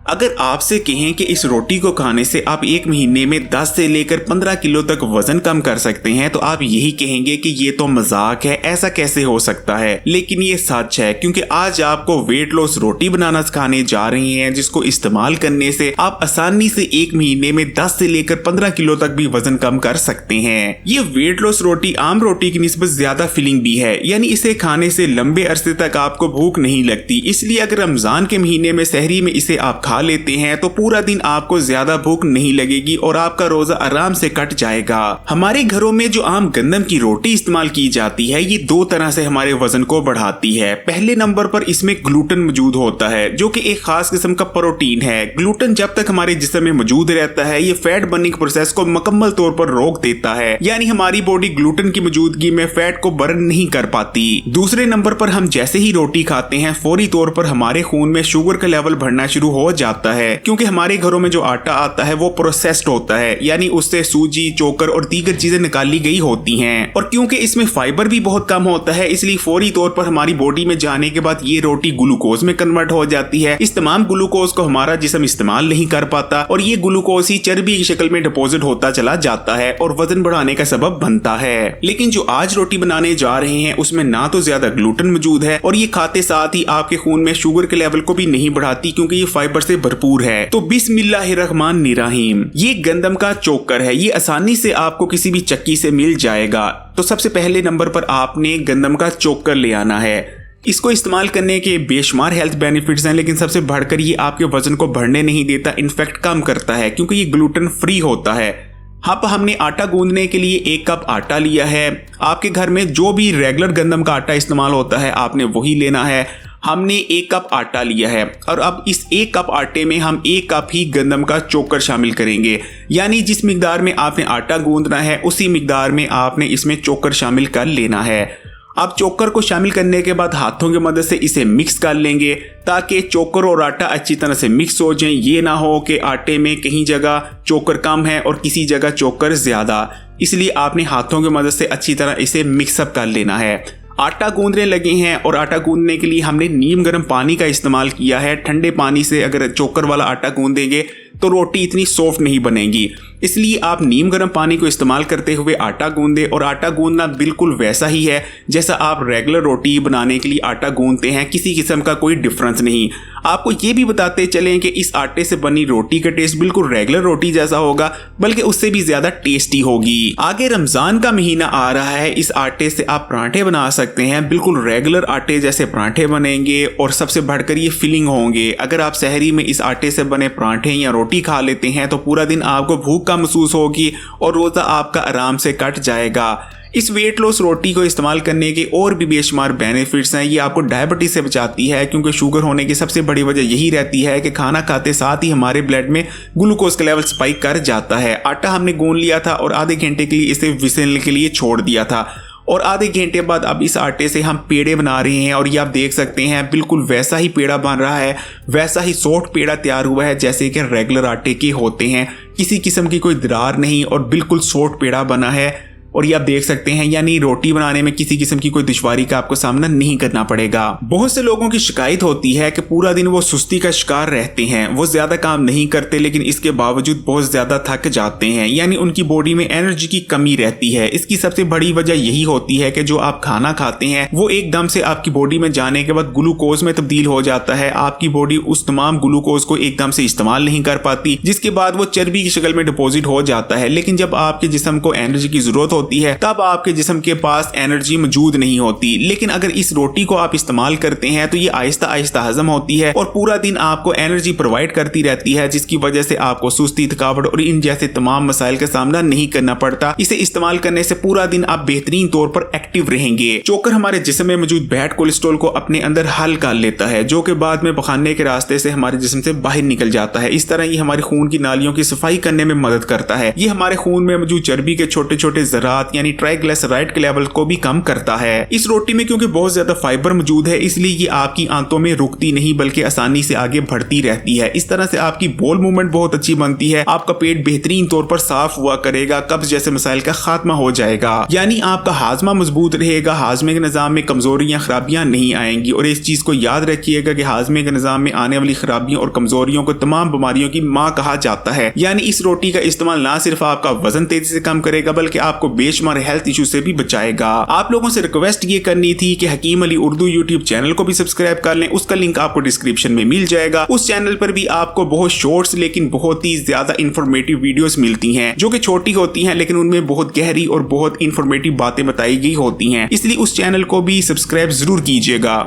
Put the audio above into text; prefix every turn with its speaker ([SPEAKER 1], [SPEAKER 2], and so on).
[SPEAKER 1] अगर आपसे कहें कि इस रोटी को खाने से आप एक महीने में 10 से लेकर 15 किलो तक वजन कम कर सकते हैं तो आप यही कहेंगे कि ये तो मजाक है, ऐसा कैसे हो सकता है। लेकिन ये सच है, क्योंकि आज आपको वेट लॉस रोटी बनाना सिखाने जा रहे हैं, जिसको इस्तेमाल करने से आप आसानी से एक महीने में 10 से लेकर 15 किलो तक भी वजन कम कर सकते हैं। ये वेट लॉस रोटी आम रोटी की निस्बत ज्यादा फिलिंग भी है, यानी इसे खाने से लंबे अरसे तक आपको भूख नहीं लगती। इसलिए अगर रमजान के महीने में सहरी में इसे आप खा लेते हैं तो पूरा दिन आपको ज्यादा भूख नहीं लगेगी और आपका रोजा आराम से कट जाएगा। हमारे घरों में जो आम गंदम की रोटी इस्तेमाल की जाती है, ये दो तरह से हमारे वजन को बढ़ाती है। पहले नंबर पर इसमें ग्लूटेन मौजूद होता है, जो कि एक खास किस्म का प्रोटीन है। ग्लूटेन जब तक हमारे जिस्म में मौजूद रहता है, ये फैट बर्निंग प्रोसेस को मुकम्मल तौर पर रोक देता है, यानी हमारी बॉडी ग्लूटेन की मौजूदगी में फैट को बर्न नहीं कर पाती। दूसरे नंबर पर हम जैसे ही रोटी खाते हैं, फौरी तौर पर हमारे खून में शुगर का लेवल बढ़ना शुरू हो जाता है, क्योंकि हमारे घरों में जो आटा आता है वो प्रोसेस्ड होता है, यानी उससे सूजी, चोकर और दीगर चीजें निकाली गई होती हैं। और क्योंकि इसमें फाइबर भी बहुत कम होता है, इसलिए फौरी तौर पर हमारी बॉडी में जाने के बाद ये रोटी ग्लूकोज में कन्वर्ट हो जाती है। इस तमाम ग्लूकोज को हमारा जिस्म इस्तेमाल नहीं कर पाता और ये ग्लूकोज ही चर्बी की शक्ल में डिपोजिट होता चला जाता है और वजन बढ़ाने का सबब बनता है। लेकिन जो आज रोटी बनाने जा रहे हैं उसमें ना तो ज्यादा ग्लूटेन मौजूद है और ये खाते साथ ही आपके खून में शुगर के लेवल को भी नहीं बढ़ाती, क्योंकि ये फाइबर से भरपूर है। तो बिस्मिल्लाहिर्रहमानिर्रहीम, ये गंदम का चोकर है, ये आसानी से आपको किसी भी चक्की से मिल जाएगा। तो सबसे पहले नंबर पर आपने गंदम का चोकर ले आना है। इसको इस्तेमाल करने के बेशुमार हेल्थ बेनिफिट्स हैं, लेकिन सबसे बढ़कर ये आपके वजन को बढ़ने नहीं देता, इनफैक्ट कम करता है, क्योंकि ये ग्लूटेन फ्री होता है। अब हमने आटा गूंदने के लिए 1 कप आटा लिया है। आपके घर में जो भी रेगुलर गंदम का आटा इस्तेमाल होता है आपने वही लेना है। हमने 1 कप आटा लिया है और अब इस 1 कप आटे में हम 1 कप ही गंदम का चोकर शामिल करेंगे, यानी जिस मिकदार में आपने आटा गूंदना है उसी मिकदार में आपने इसमें चोकर शामिल कर लेना है। अब चोकर को शामिल करने के बाद हाथों की मदद से इसे मिक्स कर लेंगे, ताकि चोकर और आटा अच्छी तरह से मिक्स हो जाए। ये ना हो कि आटे में कहीं जगह चोकर कम है और किसी जगह चोकर ज्यादा, इसलिए आपने हाथों की मदद से अच्छी तरह इसे मिक्सअप कर लेना है। आटा गूंदने लगे हैं और आटा गूंदने के लिए हमने नीम गर्म पानी का इस्तेमाल किया है। ठंडे पानी से अगर चोकर वाला आटा गूंदेंगे तो रोटी इतनी सॉफ्ट नहीं बनेगी, इसलिए आप नीम गर्म पानी को इस्तेमाल करते हुए आटा गूंदे। और आटा गूंदना बिल्कुल वैसा ही है जैसा आप रेगुलर रोटी बनाने के लिए आटा गूंदते हैं, किसी किस्म का कोई डिफरेंस नहीं। आपको ये भी बताते चलें कि इस आटे से बनी रोटी का टेस्ट बिल्कुल रेगुलर रोटी जैसा होगा, बल्कि उससे भी ज्यादा टेस्टी होगी। आगे रमजान का महीना आ रहा है, इस आटे से आप पराठे बना सकते हैं, बिल्कुल रेगुलर आटे जैसे पराठे बनेंगे और सबसे बढ़कर ये फिलिंग होंगे। अगर आप सहरी में इस आटे से बने पराठे या रोटी खा लेते हैं तो पूरा दिन आपको भूख का महसूस होगी और रोजा आपका आराम से कट जाएगा। इस वेट लॉस रोटी को इस्तेमाल करने के और भी बेशुमार बेनिफिट्स हैं। ये आपको डायबिटीज से बचाती है, क्योंकि शुगर होने की सबसे बड़ी वजह यही रहती है कि खाना खाते साथ ही हमारे ब्लड में ग्लूकोज का लेवल स्पाइक कर जाता है। आटा हमने गूंद लिया था और आधे घंटे के लिए इसे विसलने के लिए छोड़ दिया था और आधे घंटे बाद अब इस आटे से हम पेड़े बना रहे हैं और ये आप देख सकते हैं बिल्कुल वैसा ही पेड़ा बन रहा है, वैसा ही सॉफ्ट पेड़ा तैयार हुआ है जैसे कि रेगुलर आटे के होते हैं। किसी किस्म की कोई दरार नहीं और बिल्कुल सॉफ्ट पेड़ा बना है और ये आप देख सकते हैं, यानी रोटी बनाने में किसी किस्म की कोई दुश्वारी का आपको सामना नहीं करना पड़ेगा। बहुत से लोगों की शिकायत होती है कि पूरा दिन वो सुस्ती का शिकार रहते हैं, वो ज्यादा काम नहीं करते लेकिन इसके बावजूद बहुत ज्यादा थक जाते हैं, यानी उनकी बॉडी में एनर्जी की कमी रहती है। इसकी सबसे बड़ी वजह यही होती है कि जो आप खाना खाते हैं वो एकदम से आपकी बॉडी में जाने के बाद ग्लूकोज में तब्दील हो जाता है। आपकी बॉडी उस तमाम ग्लूकोज को एकदम से इस्तेमाल नहीं कर पाती, जिसके बाद वो चर्बी की शक्ल में डिपोजिट हो जाता है। लेकिन जब आपके जिस्म को एनर्जी की जरूरत होती है तब आपके जिस्म के पास एनर्जी मौजूद नहीं होती। लेकिन अगर इस रोटी को आप इस्तेमाल करते हैं तो ये आहिस्ता आहिस्ता हजम होती है और पूरा दिन आपको एनर्जी प्रोवाइड करती रहती है, जिसकी वजह से आपको सुस्ती, थकावट और इन जैसे तमाम मसाइल का सामना नहीं करना पड़ता। इसे इस्तेमाल करने से पूरा दिन आप बेहतरीन तौर पर एक्टिव रहेंगे। चोकर हमारे जिस्म में मौजूद बैड कोलेस्ट्रॉल को अपने अंदर हल कर लेता है, जो कि बाद में पखाने के रास्ते से हमारे जिस्म से बाहर निकल जाता है। इस तरह ये हमारे खून की नालियों की सफाई करने में मदद करता है। ये हमारे खून में मौजूद चर्बी के छोटे छोटे जरात असरात यानी ट्राइग्लिसराइड के लेवल को भी कम करता है। इस रोटी में क्योंकि बहुत ज्यादा फाइबर मौजूद है इसलिए ये आपकी आंतों में रुकती नहीं बल्कि आसानी से आगे बढ़ती रहती है। इस तरह से आपकी बोल मूवमेंट बहुत अच्छी बनती है, आपका पेट बेहतरीन तौर पर साफ हुआ करेगा, कब्ज जैसे मसाइल का खात्मा हो जाएगा, यानी आपका हाजमा मजबूत रहेगा, हाजमे के निजाम में कमजोरियां खराबियां नहीं आएंगी। और इस चीज को याद रखिएगा कि हाजमे के निजाम में आने वाली खराबियों और कमजोरियों को तमाम बीमारियों की मां कहा जाता है। यानी इस रोटी का इस्तेमाल ना सिर्फ आपका वजन तेजी से कम करेगा बल्कि आपको बेशुमार हेल्थ इशू से भी बचाएगा। आप लोगों से रिक्वेस्ट ये करनी थी कि हकीम अली उर्दू यूट्यूब चैनल को भी सब्सक्राइब कर लें, उसका लिंक आपको डिस्क्रिप्शन में मिल जाएगा। उस चैनल पर भी आपको बहुत शॉर्ट्स लेकिन बहुत ही ज्यादा इंफॉर्मेटिव वीडियोस मिलती हैं जो कि छोटी होती हैं लेकिन उनमें बहुत गहरी और बहुत इंफॉर्मेटिव बातें बताई गई होती हैं, इसलिए उस चैनल को भी सब्सक्राइब जरूर कीजिएगा।